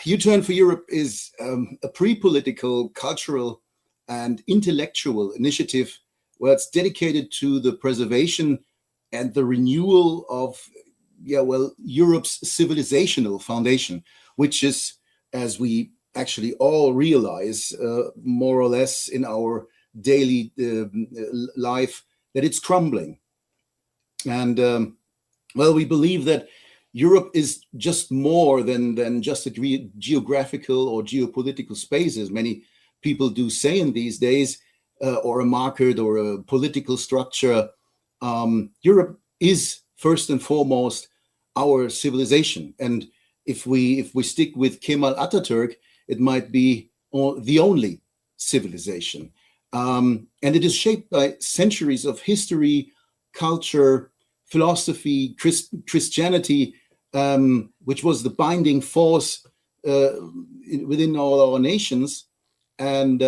U-Turn for Europe is a pre-political, cultural, and intellectual initiative where it's dedicated to the preservation and the renewal of, Europe's civilizational foundation, which is, as we actually all realize, more or less in our daily life, that it's crumbling. And we believe that Europe is just more than just a geographical or geopolitical space, as many people do say in these days, or a market or a political structure. Europe is first and foremost our civilization. And if we stick with Kemal Atatürk, it might be the only civilization. And it is shaped by centuries of history, culture, philosophy, Christianity, which was the binding force within all our nations. And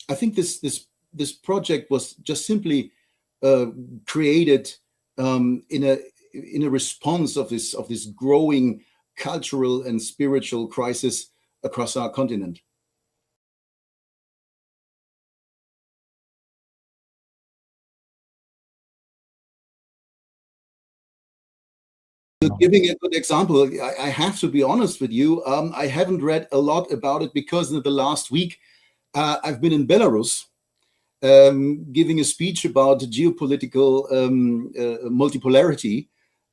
I think this project was just simply created in a response of this growing cultural and spiritual crisis across our continent. Giving a good example, I have to be honest with you. I haven't read a lot about it because in the last week I've been in Belarus giving a speech about geopolitical multipolarity,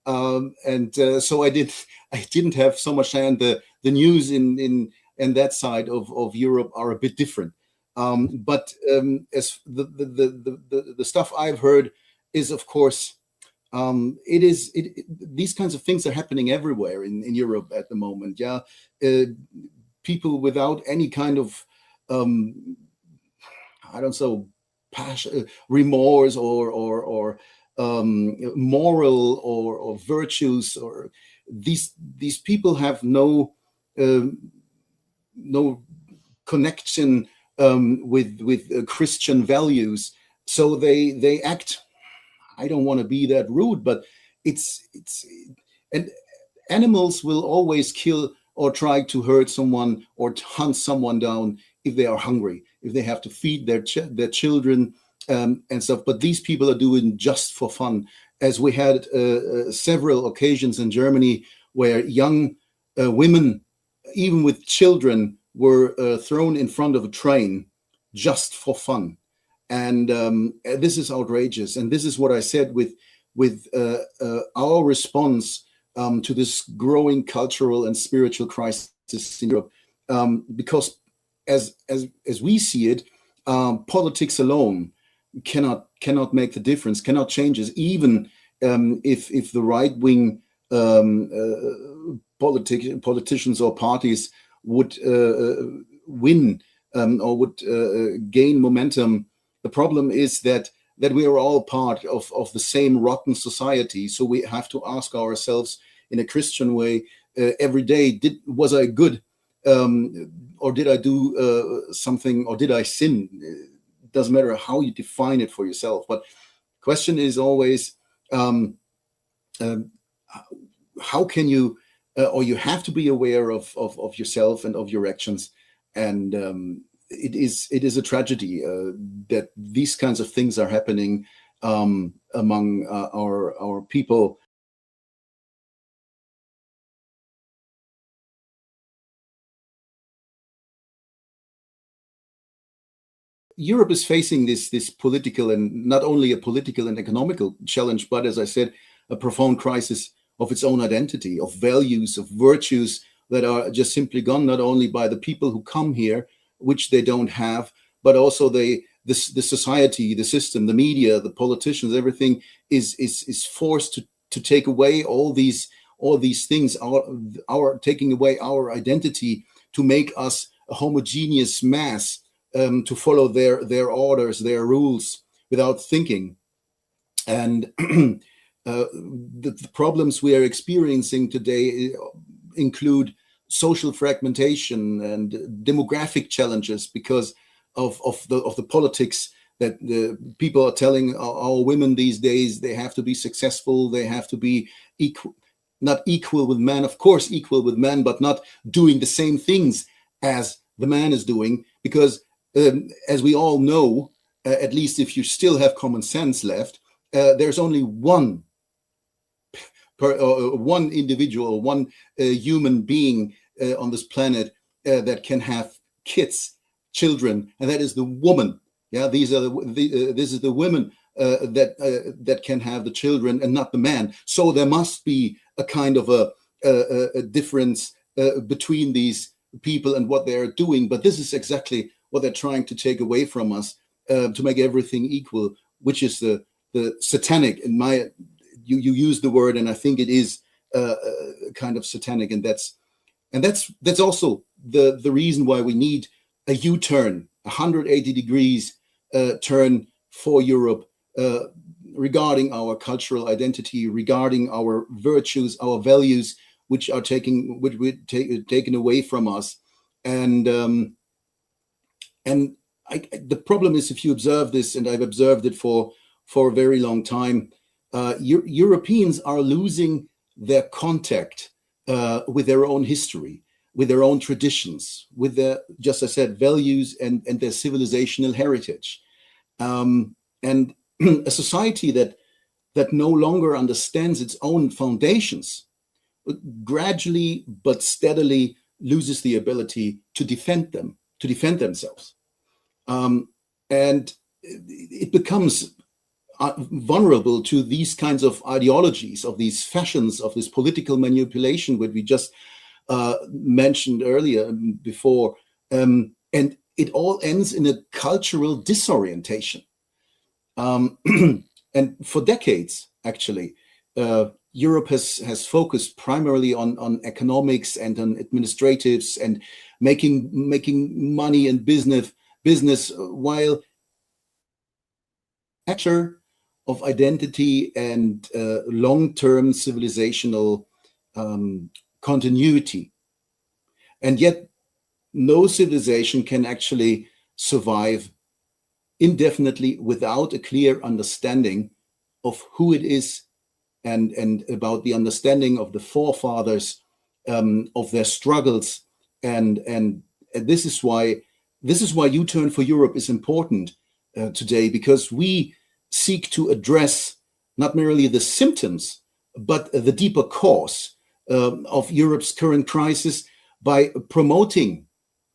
so I didn't have so much time. The news in that side of Europe are a bit different. But as the stuff I've heard is, of course, these kinds of things are happening everywhere in Europe at the moment. Yeah, people without any kind of passion, remorse, or moral or virtues, or these people have no connection with Christian values, so they act. I don't want to be that rude, but and animals will always kill or try to hurt someone or hunt someone down if they are hungry, if they have to feed their children and stuff. But these people are doing just for fun, as we had several occasions in Germany where young women, even with children, were thrown in front of a train just for fun. And this is outrageous. And this is what I said with our response to this growing cultural and spiritual crisis in Europe, because as we see it, politics alone cannot make the difference, cannot change us, even if the right wing politicians or parties would win or would gain momentum. The problem is that we are all part of the same rotten society. So we have to ask ourselves in a Christian way every day, was I good? Or did I do something, or did I sin? It doesn't matter how you define it for yourself. But question is always, how can you, or you have to be aware of yourself and of your actions. And it is a tragedy that these kinds of things are happening among our people. Europe is facing this political, and not only a political and economical challenge, but, as I said, a profound crisis of its own identity, of values, of virtues that are just simply gone, not only by the people who come here, which they don't have, but also the society, the system, the media, the politicians, everything is forced to take away all these things, our taking away our identity, to make us a homogeneous mass, to follow their orders, their rules without thinking. And the problems we are experiencing today include social fragmentation and demographic challenges because of the politics that the people are telling our women these days. They have to be successful, they have to be equal. not equal with man, of course equal with man, but not doing the same things as the man is doing, because as we all know, at least if you still have common sense left, there's only one individual, one human being on this planet that can have kids, children, and that is the woman. Yeah, this is the women that can have the children and not the man. So there must be a kind of a difference between these people and what they are doing. But this is exactly what they're trying to take away from us, to make everything equal, which is the satanic. You use the word, and I think it is kind of satanic, and that's also the reason why we need a U-turn, 180 degrees turn for Europe regarding our cultural identity, regarding our virtues, our values, which are taken away from us, and the problem is, if you observe this, and I've observed it for a very long time, Europeans are losing their contact with their own history, with their own traditions, with their, just as I said, values and their civilizational heritage. And a society that no longer understands its own foundations gradually but steadily loses the ability to defend themselves. And it becomes vulnerable to these kinds of ideologies, of these fashions, of this political manipulation, what we just mentioned earlier before. And it all ends in a cultural disorientation. And for decades, actually, Europe has focused primarily on economics and on administratives and making money and business, while actually of identity and long-term civilizational continuity. And yet no civilization can actually survive indefinitely without a clear understanding of who it is, and about the understanding of the forefathers, of their struggles. And this is why U-turn for Europe is important today, because we seek to address not merely the symptoms, but the deeper cause of Europe's current crisis by promoting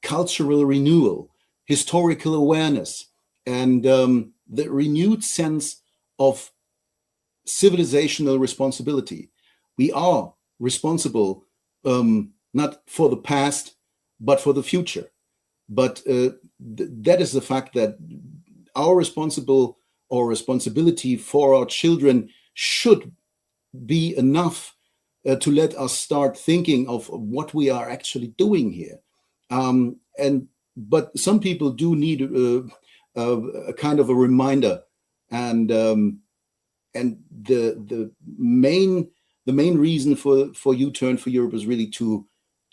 cultural renewal, historical awareness, and the renewed sense of civilizational responsibility. We are responsible not for the past, but for the future. But that is the fact that our responsibility for our children should be enough to let us start thinking of what we are actually doing here. But some people do need a kind of a reminder, and the main reason for U-turn for Europe is really to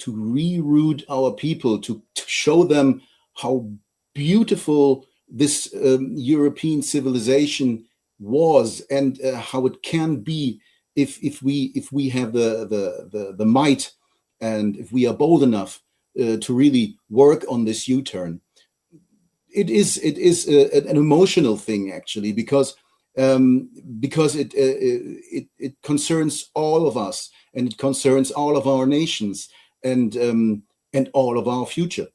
reroute our people, to show them how beautiful this European civilization was, and how it can be if we have the might, and if we are bold enough to really work on this U-turn. It is an emotional thing, actually, because it concerns all of us, and it concerns all of our nations, and all of our future.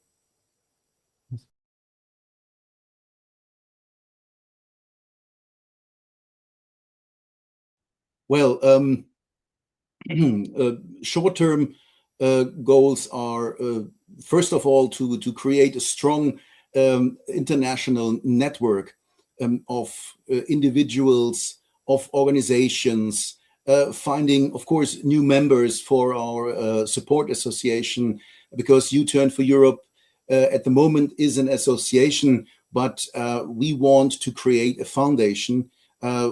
Well, short-term goals are, first of all, to create a strong international network of individuals, of organizations, finding, of course, new members for our support association, because U-turn for Europe at the moment is an association, but we want to create a foundation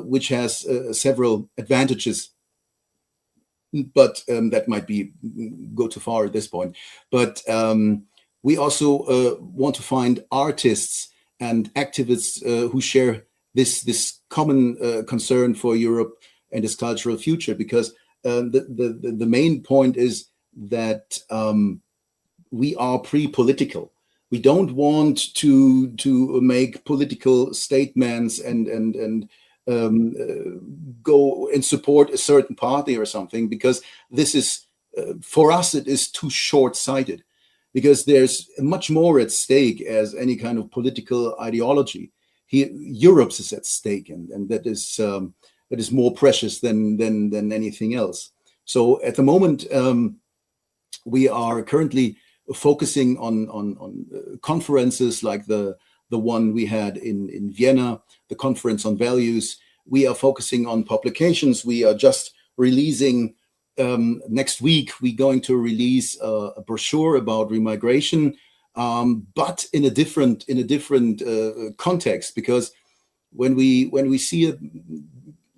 which has several advantages. But that might go too far at this point. But we also want to find artists and activists who share this common concern for Europe and its cultural future, because the main point is that we are pre-political. We don't want to make political statements and go and support a certain party or something, because this is, for us, it is too short-sighted, because there's much more at stake as any kind of political ideology. Here, Europe's is at stake, and that is more precious than anything else. So at the moment, we are currently focusing on conferences like the one we had in Vienna, the conference on values. We are focusing on publications. We are just releasing next week. We're going to release a brochure about remigration, but in a different context, because when we see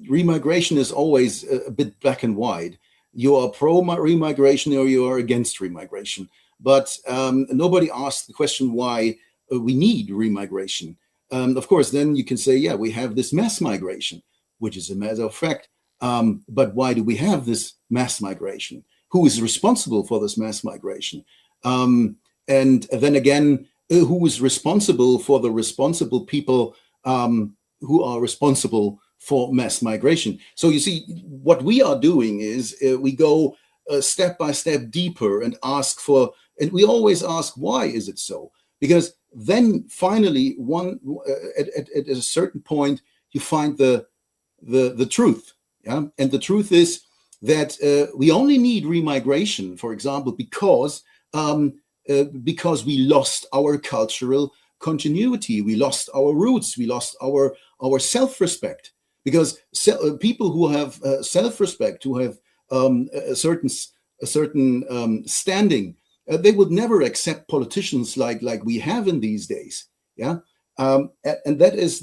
remigration is always a bit black and white. You are pro remigration or you are against remigration, but nobody asks the question why we need remigration. Of course, then you can say, yeah, we have this mass migration, which is a matter of fact. But why do we have this mass migration? Who is responsible for this mass migration? And then again, who is responsible for the responsible people who are responsible for mass migration? So you see, what we are doing is we go step by step deeper and ask for, and we always ask, why is it so? Because then finally, at a certain point, you find the truth. Yeah? And the truth is that we only need remigration, for example, because we lost our cultural continuity, we lost our roots, we lost our self-respect. Because people who have self-respect, who have a certain standing, they would never accept politicians like we have in these days. Yeah, and that is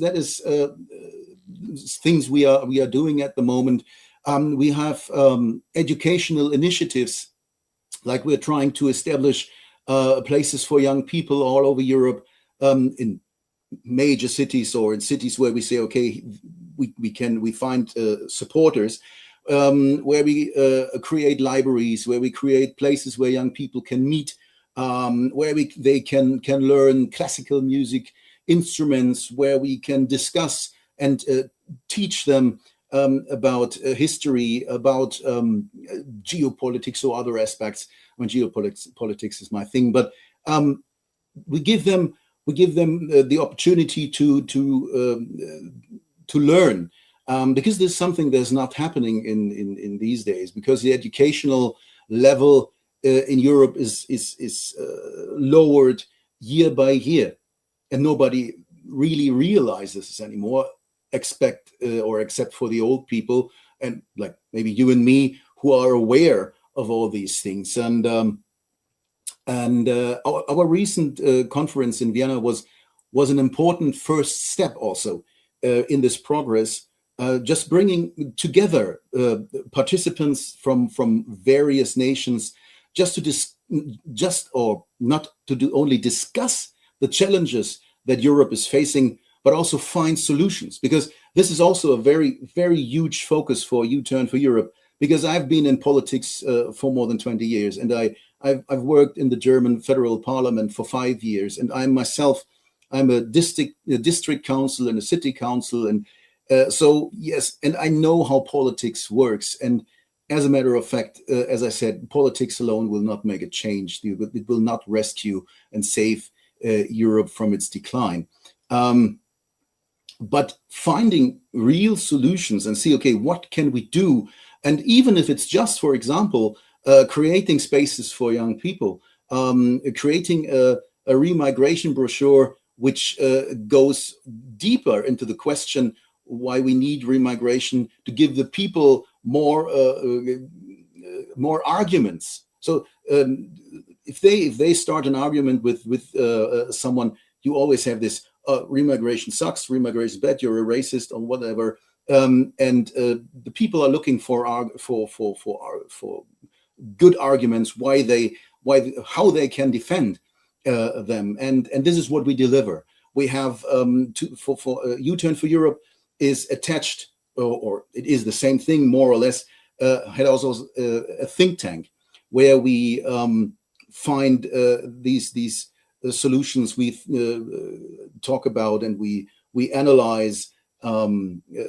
things we are doing at the moment. We have educational initiatives, like we're trying to establish places for young people all over Europe, in major cities or in cities where we say, okay, we find supporters, where we create libraries, where we create places where young people can meet, where they can learn classical music instruments, where we can discuss and teach them about history, about geopolitics or other aspects. When geopolitics is my thing, but we give them the opportunity to learn, because there's something that's not happening in these days, because the educational level in Europe is lowered year by year, and nobody really realizes this anymore, except for the old people, and like maybe you and me, who are aware of all these things. And our recent conference in Vienna was an important first step also in this progress, just bringing together participants from various nations, not to only discuss the challenges that Europe is facing, but also find solutions. Because this is also a very, very huge focus for U-Turn for Europe, because I've been in politics for more than 20 years, and I've worked in the German federal parliament for 5 years, and I'm a district council and a city council, and so yes, and I know how politics works. And as a matter of fact, as I said, politics alone will not make a change. It will not rescue and save Europe from its decline. But finding real solutions and see, okay, what can we do? And even if it's just, for example, creating spaces for young people, creating a remigration brochure which goes deeper into the question why we need remigration, to give the people more arguments. So if they start an argument with someone, you always have this remigration sucks, remigration is bad, you're a racist or whatever, and the people are looking for good arguments how they can defend them, and this is what we deliver. We have for U-Turn for Europe is attached, or it is the same thing more or less, had also a think tank where we find these solutions we talk about, and we analyze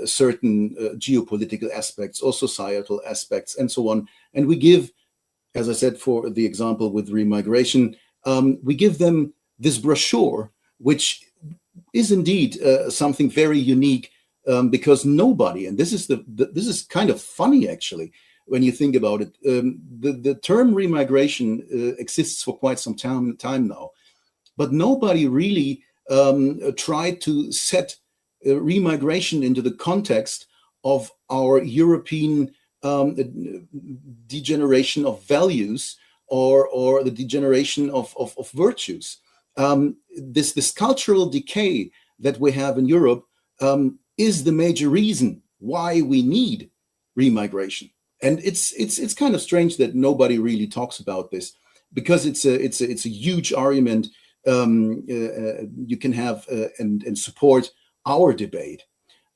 certain geopolitical aspects or societal aspects and so on. And we give, as I said, for the example with remigration, we give them this brochure, which is indeed something very unique, because nobody, and this is kind of funny actually when you think about it. The term remigration exists for quite some time now, but nobody really tried to set remigration into the context of our European degeneration of values or the degeneration of virtues. This cultural decay that we have in Europe is the major reason why we need remigration. And it's kind of strange that nobody really talks about this, because it's a huge argument you can have and support our debate.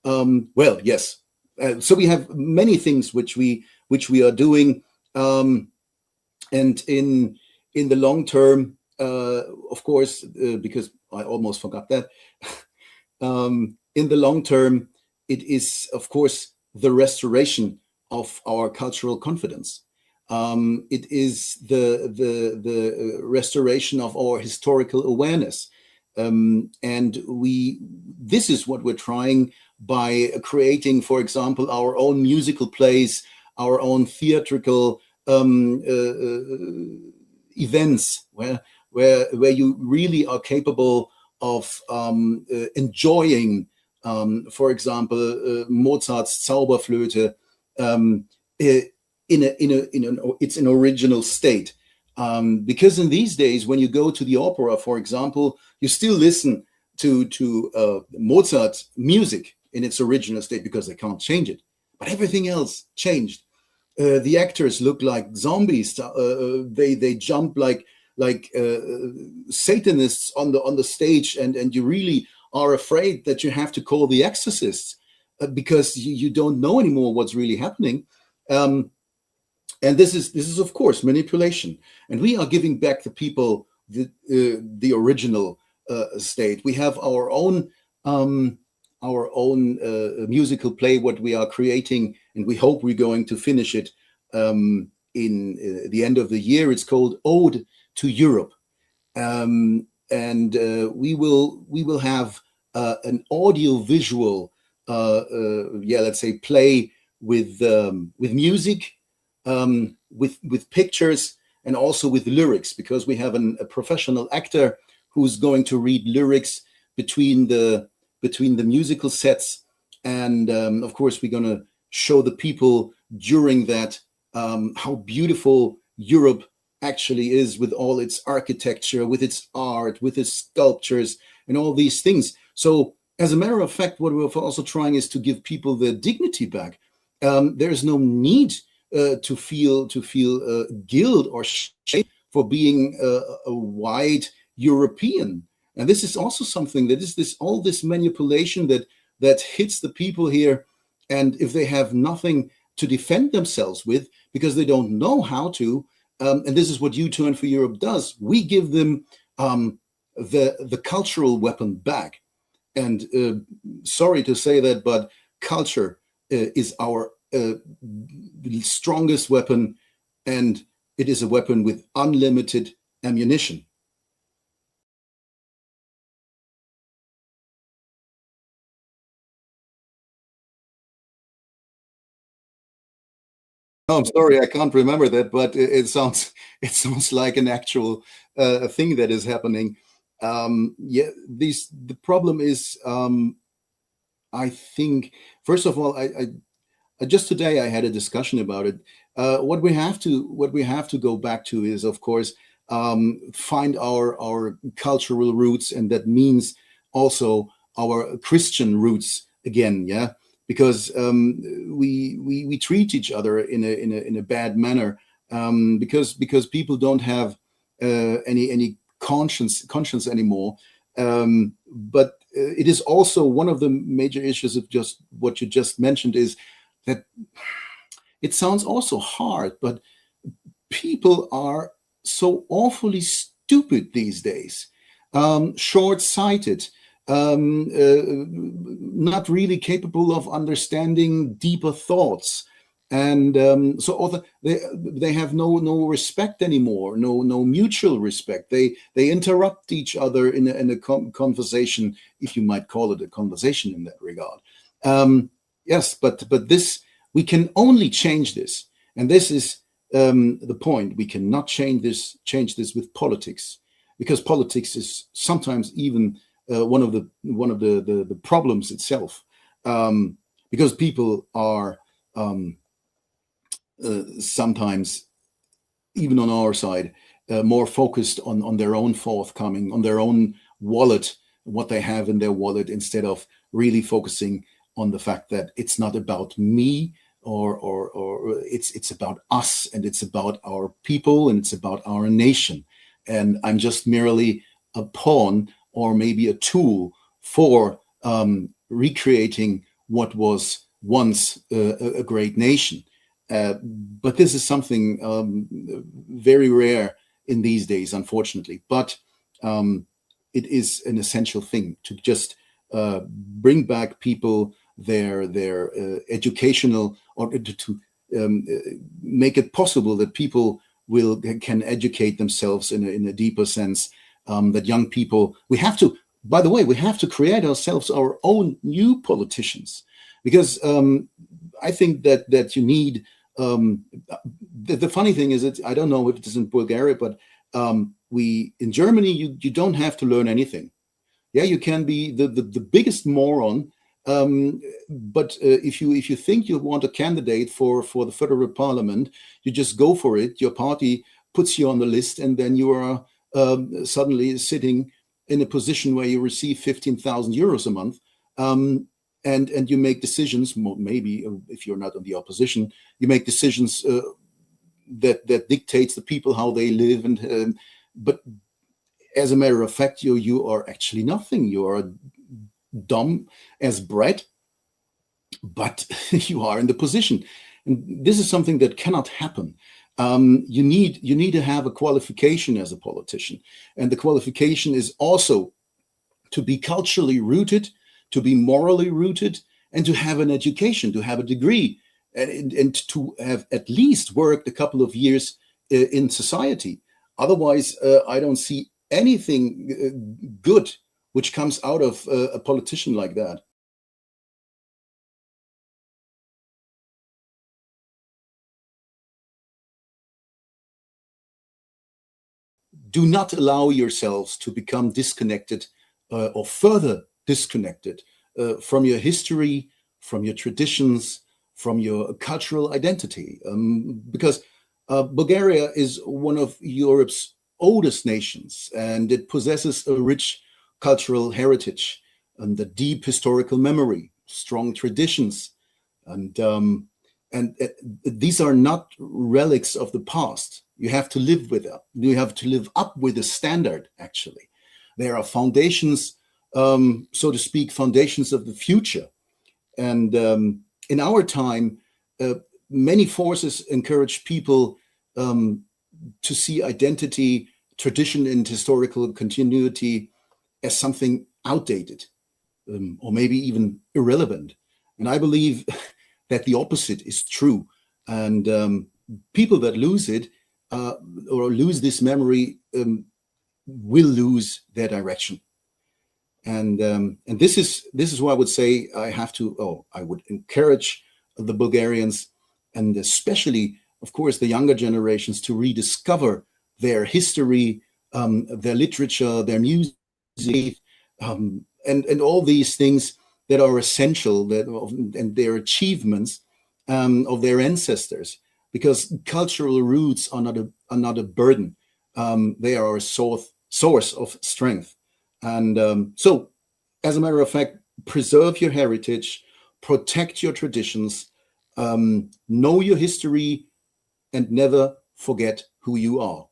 Well, yes. So we have many things which we are doing, and in the long term, of course, because I almost forgot that. In the long term, it is, of course, the restoration of our cultural confidence. It is the restoration of our historical awareness. And this is what we're trying by creating, for example, our own musical plays, our own theatrical events, where you really are capable of enjoying, for example, Mozart's Zauberflöte it's an original state. Because in these days, when you go to the opera, for example, you still listen to Mozart's music in its original state because they can't change it. But everything else changed. The actors look like zombies. They jump like Satanists on the stage, and you really are afraid that you have to call the exorcists because you don't know anymore what's really happening. And this is of course manipulation, and we are giving back the people the original state. We have our own musical play what we are creating, and we hope we're going to finish it in the end of the year. It's called Ode to Europe, and we will have an audio-visual, let's say, play with music. With pictures and also with lyrics, because we have a professional actor who's going to read lyrics between the musical sets, and of course we're going to show the people during that how beautiful Europe actually is, with all its architecture, with its art, with its sculptures and all these things. So as a matter of fact, what we're also trying is to give people their dignity back. There's no need to feel guilt or shame for being a white European. And this is also something that is all this manipulation that hits the people here. And if they have nothing to defend themselves with because they don't know how to, and this is what U-Turn for Europe does, we give them the cultural weapon back. And sorry to say that, but culture is our the strongest weapon, and it is a weapon with unlimited ammunition. Oh, I'm sorry, I can't remember that, but it sounds like an actual thing that is happening. The problem is, I think, first of all, I just today I had a discussion about it. What we have to go back to is, of course, find our cultural roots, and that means also our Christian roots again. Yeah, because we treat each other in a bad manner, because people don't have any conscience anymore. But it is also one of the major issues of just what you just mentioned, is that It sounds also hard, but people are so awfully stupid these days, short-sighted, not really capable of understanding deeper thoughts. And so also they have no respect anymore, no mutual respect. They interrupt each other in a conversation, if you might call it a conversation in that regard. Yes, but this, we can only change this, and this is the point. We cannot change this with politics, because politics is sometimes even one of the problems itself, because people are sometimes, even on our side, more focused on their own forthcoming, on their own wallet, what they have in their wallet, instead of really focusing on the fact that it's not about me, or it's about us, and it's about our people, and it's about our nation. And I'm just merely a pawn, or maybe a tool for recreating what was once a great nation. But this is something very rare in these days, unfortunately. But it is an essential thing to just bring back people their educational, or to make it possible that people can educate themselves in a deeper sense. That young people, we have to create ourselves our own new politicians, because I think that you need. The funny thing is, I don't know if it is in Bulgaria, but in Germany, you don't have to learn anything. Yeah, you can be the biggest moron, but if you think you want a candidate for the federal parliament, you just go for it. Your party puts you on the list, and then you are suddenly sitting in a position where you receive 15,000 euros a month. And you make decisions, maybe if you're not in the opposition, you make decisions that dictates the people how they live. But as a matter of fact, you are actually nothing. You are dumb as bread, but you are in the position. And this is something that cannot happen. You need to have a qualification as a politician. And the qualification is also to be culturally rooted, to be morally rooted, and to have an education, to have a degree, and to have at least worked a couple of years in society. Otherwise, I don't see anything good which comes out of a politician like that. Do not allow yourselves to become disconnected or further disconnected from your history, from your traditions, from your cultural identity. Because Bulgaria is one of Europe's oldest nations, and it possesses a rich cultural heritage and a deep historical memory, strong traditions. And these are not relics of the past. You have to live with them. You have to live up with the standard, actually. There are foundations, so to speak, foundations of the future. And in our time, many forces encourage people to see identity, tradition, and historical continuity as something outdated, or maybe even irrelevant. And I believe that the opposite is true. And people that lose it or lose this memory will lose their direction. And this is why I would say I would encourage the Bulgarians, and especially, of course, the younger generations, to rediscover their history, their literature, their music, and all these things that are essential, and their achievements of their ancestors, because cultural roots are not a burden. They are a source of strength. And so, as a matter of fact, preserve your heritage, protect your traditions, know your history, and never forget who you are.